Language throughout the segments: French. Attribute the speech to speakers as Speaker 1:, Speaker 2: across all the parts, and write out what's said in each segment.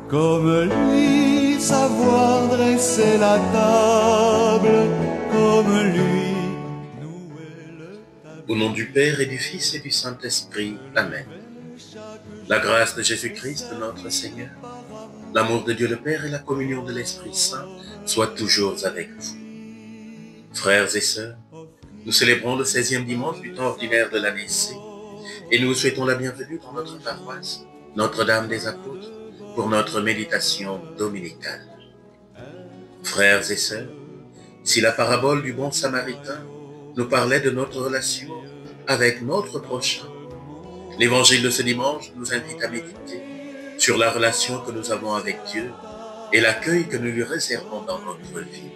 Speaker 1: Comme lui, savoir dresser la table, comme lui, nouer le
Speaker 2: Au nom
Speaker 1: tapis.
Speaker 2: du Père et du Fils et du Saint-Esprit. Amen. La grâce de Jésus-Christ, notre Seigneur, l'amour de Dieu le Père et la communion de l'Esprit Saint soient toujours avec vous. Frères et sœurs, nous célébrons le 16e dimanche du temps ordinaire de l'année C et nous vous souhaitons la bienvenue dans notre paroisse, Notre-Dame des Apôtres, pour notre méditation dominicale. Frères et sœurs, si la parabole du bon Samaritain nous parlait de notre relation avec notre prochain, l'évangile de ce dimanche nous invite à méditer sur la relation que nous avons avec Dieu et l'accueil que nous lui réservons dans notre vie.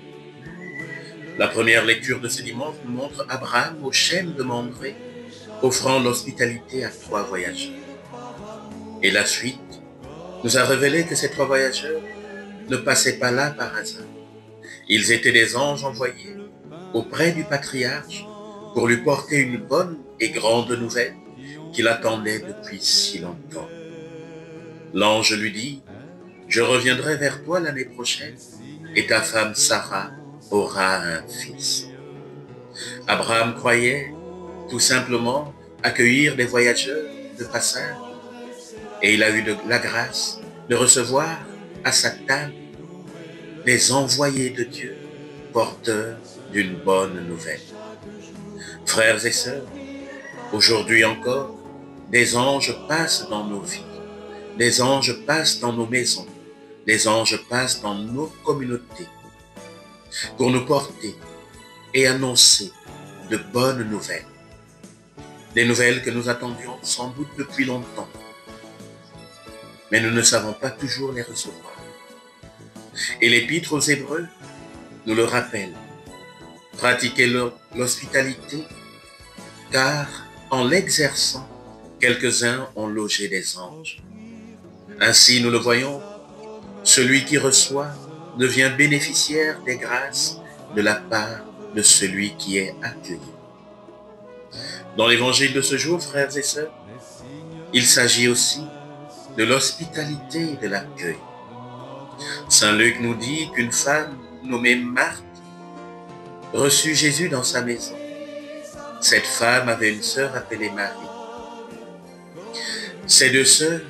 Speaker 2: La première lecture de ce dimanche nous montre Abraham au chêne de Mamré, offrant l'hospitalité à 3 voyageurs. Et la suite nous a révélé que ces 3 voyageurs ne passaient pas là par hasard. Ils étaient des anges envoyés auprès du patriarche pour lui porter une bonne et grande nouvelle qu'il attendait depuis si longtemps. L'ange lui dit: « Je reviendrai vers toi l'année prochaine et ta femme Sarah aura un fils. » Abraham croyait tout simplement accueillir des voyageurs de passage et il a eu la grâce de recevoir à sa table des envoyés de Dieu porteurs d'une bonne nouvelle. Frères et sœurs, aujourd'hui encore, des anges passent dans nos vies, des anges passent dans nos maisons, des anges passent dans nos communautés pour nous porter et annoncer de bonnes nouvelles. Des nouvelles que nous attendions sans doute depuis longtemps, mais nous ne savons pas toujours les recevoir. Et l'Épître aux Hébreux nous le rappelle: pratiquez l'hospitalité, car en l'exerçant, quelques-uns ont logé des anges. Ainsi, nous le voyons, celui qui reçoit devient bénéficiaire des grâces de la part de celui qui est accueilli. Dans l'évangile de ce jour, frères et sœurs, il s'agit aussi de l'hospitalité et de l'accueil. Saint Luc nous dit qu'une femme nommée Marthe reçut Jésus dans sa maison. Cette femme avait une sœur appelée Marie. Ces 2 sœurs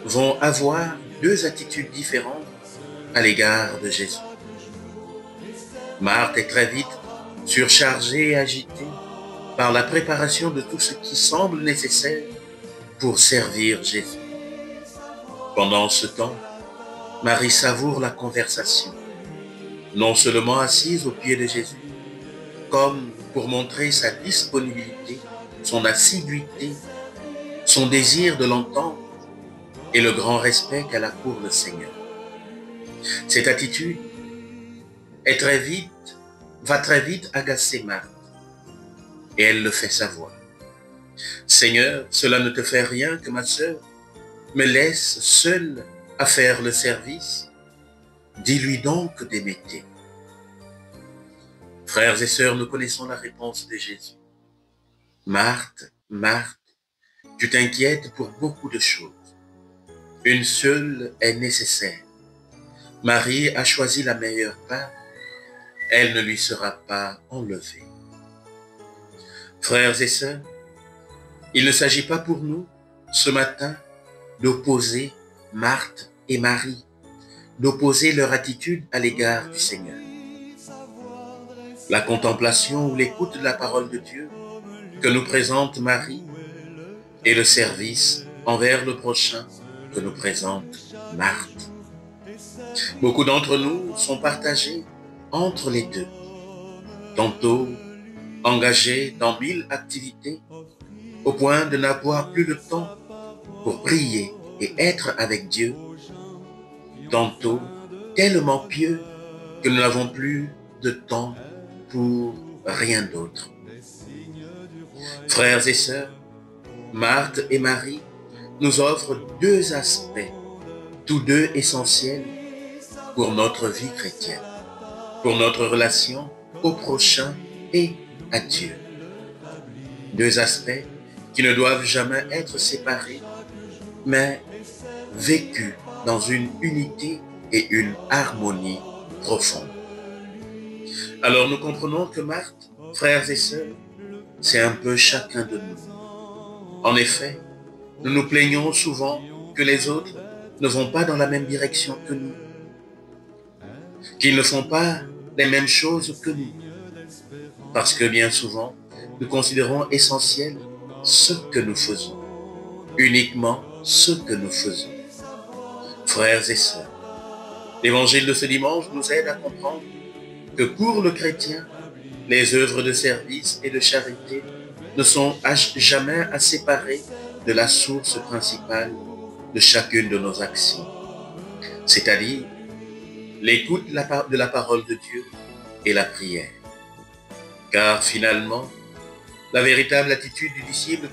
Speaker 2: vont avoir 2 attitudes différentes à l'égard de Jésus. Marthe est très vite surchargée et agitée par la préparation de tout ce qui semble nécessaire pour servir Jésus. Pendant ce temps, Marie savoure la conversation, non seulement assise aux pieds de Jésus, comme pour montrer sa disponibilité, son assiduité, son désir de l'entendre et le grand respect qu'elle a pour le Seigneur. Cette attitude va très vite agacer Marthe, et elle le fait savoir. « Seigneur, cela ne te fait rien que ma sœur me laisse seule à faire le service. Dis-lui donc d'émêter. » Frères et sœurs, nous connaissons la réponse de Jésus. « Marthe, Marthe, tu t'inquiètes pour beaucoup de choses. Une seule est nécessaire. Marie a choisi la meilleure part. Elle ne lui sera pas enlevée. » Frères et sœurs, il ne s'agit pas pour nous, ce matin, d'opposer Marthe et Marie, d'opposer leur attitude à l'égard du Seigneur. La contemplation ou l'écoute de la parole de Dieu que nous présente Marie et le service envers le prochain que nous présente Marthe. Beaucoup d'entre nous sont partagés entre les deux, tantôt engagés dans 1000 activités au point de n'avoir plus le temps pour prier et être avec Dieu, tantôt tellement pieux que nous n'avons plus de temps pour rien d'autre. Frères et sœurs, Marthe et Marie nous offrent 2 aspects, tous 2 essentiels pour notre vie chrétienne, pour notre relation au prochain et à Dieu. 2 aspects qui ne doivent jamais être séparés, mais vécus dans une unité et une harmonie profonde. Alors nous comprenons que Marthe, frères et sœurs, c'est un peu chacun de nous. En effet, nous nous plaignons souvent que les autres ne vont pas dans la même direction que nous, qu'ils ne font pas les mêmes choses que nous, parce que bien souvent, nous considérons essentiel ce que nous faisons, uniquement ce que nous faisons. Frères et sœurs, l'évangile de ce dimanche nous aide à comprendre que pour le chrétien, les œuvres de service et de charité ne sont jamais à séparer de la source principale de chacune de nos actions, c'est-à-dire l'écoute de la parole de Dieu et la prière. Car finalement, la véritable attitude du disciple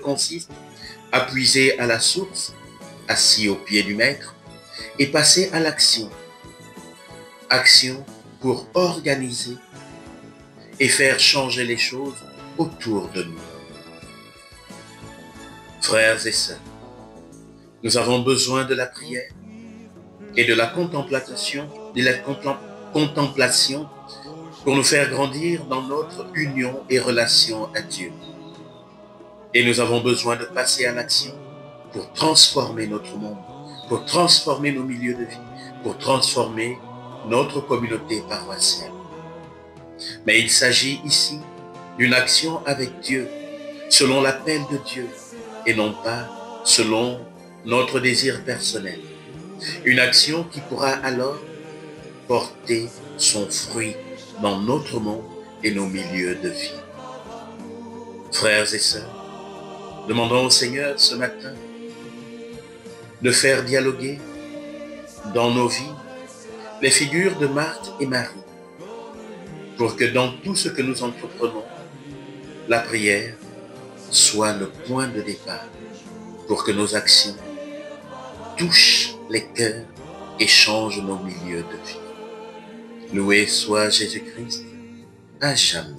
Speaker 2: consiste à puiser à la source, assis aux pieds du Maître, et passer à l'action. Action pour organiser et faire changer les choses autour de nous. Frères et sœurs, nous avons besoin de la prière et de la contemplation, pour nous faire grandir dans notre union et relation à Dieu. Et nous avons besoin de passer à l'action pour transformer notre monde, pour transformer nos milieux de vie, pour transformer notre communauté paroissiale. Mais il s'agit ici d'une action avec Dieu, selon l'appel de Dieu, et non pas selon notre désir personnel. Une action qui pourra alors porter son fruit dans notre monde et nos milieux de vie. Frères et sœurs, demandons au Seigneur ce matin de faire dialoguer dans nos vies les figures de Marthe et Marie, pour que dans tout ce que nous entreprenons, la prière soit le point de départ, pour que nos actions touchent les cœurs et changent nos milieux de vie. Loué soit Jésus-Christ, à jamais.